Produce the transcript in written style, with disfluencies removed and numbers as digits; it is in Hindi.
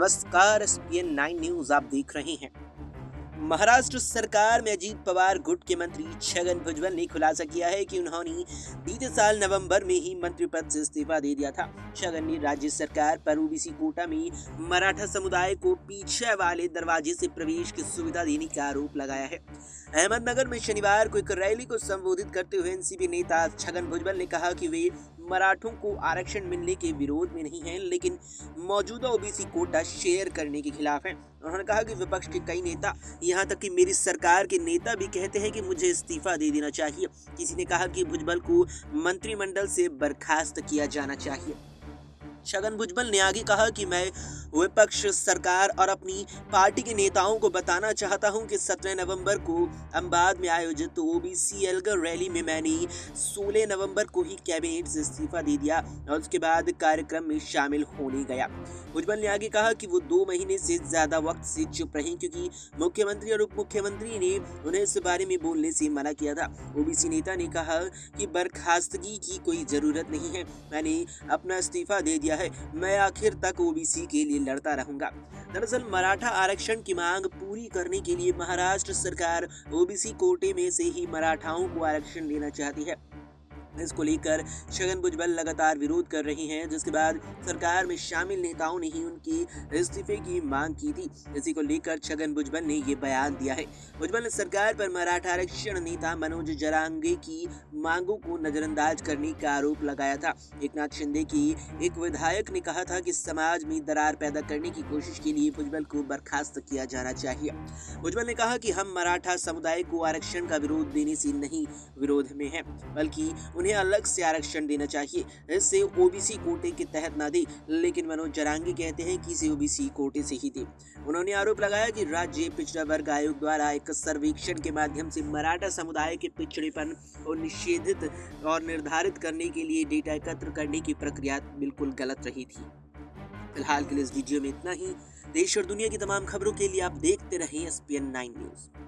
नमस्कार, एसपीएन 9 न्यूज आप देख रहे हैं। महाराष्ट्र सरकार में अजीत पवार गुट के मंत्री छगन भुजबल ने खुलासा किया है कि उन्होंने बीते साल नवंबर में ही मंत्री पद से इस्तीफा दे दिया था। छगन ने राज्य सरकार पर ओबीसी कोटा में मराठा समुदाय को पीछे वाले दरवाजे से प्रवेश की सुविधा देने का आरोप लगाया है। अहमदनगर में शनिवार को एक रैली को संबोधित करते हुए एनसीपी नेता छगन भुजबल ने कहा कि वे मराठों को आरक्षण मिलने के विरोध में नहीं हैं, लेकिन मौजूदा ओबीसी कोटा शेयर करने के खिलाफ हैं। उन्होंने कहा कि विपक्ष के कई नेता, यहाँ तक कि मेरी सरकार के नेता भी कहते हैं कि मुझे इस्तीफा दे देना चाहिए। किसी ने कहा कि भुजबल को मंत्रिमंडल से बर्खास्त किया जाना चाहिए। छगन भुजबल ने आगे कहा कि मैं विपक्ष, सरकार और अपनी पार्टी के नेताओं को बताना चाहता हूं कि 17 नवंबर को अहमदाबाद में आयोजित ओबीसी एल्गर रैली में मैंने 16 नवंबर को ही कैबिनेट से इस्तीफा दे दिया और उसके बाद कार्यक्रम में शामिल होने गया। भुजबल ने आगे कहा कि वो 2 महीने से ज्यादा वक्त से चुप रहे क्योंकि मुख्यमंत्री और उप मुख्यमंत्री ने उन्हें इस बारे में बोलने से मना किया था। ओबीसी नेता ने कहा कि बर्खास्तगी की कोई जरूरत नहीं है, मैंने अपना इस्तीफा दे दिया है, मैं आखिर तक ओबीसी के लिए लड़ता रहूंगा। दरअसल मराठा आरक्षण की मांग पूरी करने के लिए महाराष्ट्र सरकार ओबीसी कोटे में से ही मराठाओं को आरक्षण देना चाहती है। इसको लेकर छगन भुजबल लगातार विरोध कर रही हैं, जिसके बाद सरकार में शामिल नेताओं ने ही उनके इस्तीफे की मांग की थी। इसी को लेकर छगन भुजबल ने ये बयान दिया है। भुजबल ने सरकार पर मराठा आरक्षण नेता मनोज जरांगे की मांगों को नजरअंदाज करने का आरोप लगाया था। एकनाथ शिंदे की एक विधायक ने कहा था कि समाज में दरार पैदा करने की कोशिश के लिए भुजबल को बर्खास्त किया जाना चाहिए। भुजबल ने कहा कि हम मराठा समुदाय को आरक्षण का विरोध देने से नहीं विरोध में हैं, बल्कि उन्हें अलग से आरक्षण देना चाहिए, इससे ओबीसी कोटे के तहत न दे। लेकिन मनोज जरांगे कहते हैं कि इसे ओबीसी कोटे से ही दे। उन्होंने आरोप लगाया कि राज्य पिछड़ा वर्ग आयोग द्वारा एक सर्वेक्षण के माध्यम से मराठा समुदाय के पिछड़ेपन को निषेधित और निर्धारित करने के लिए डेटा एकत्र करने की प्रक्रिया बिल्कुल गलत रही थी। फिलहाल के लिए इस वीडियो में इतना ही। देश और दुनिया की तमाम खबरों के लिए आप देखते रहें एसपीएन 9 न्यूज।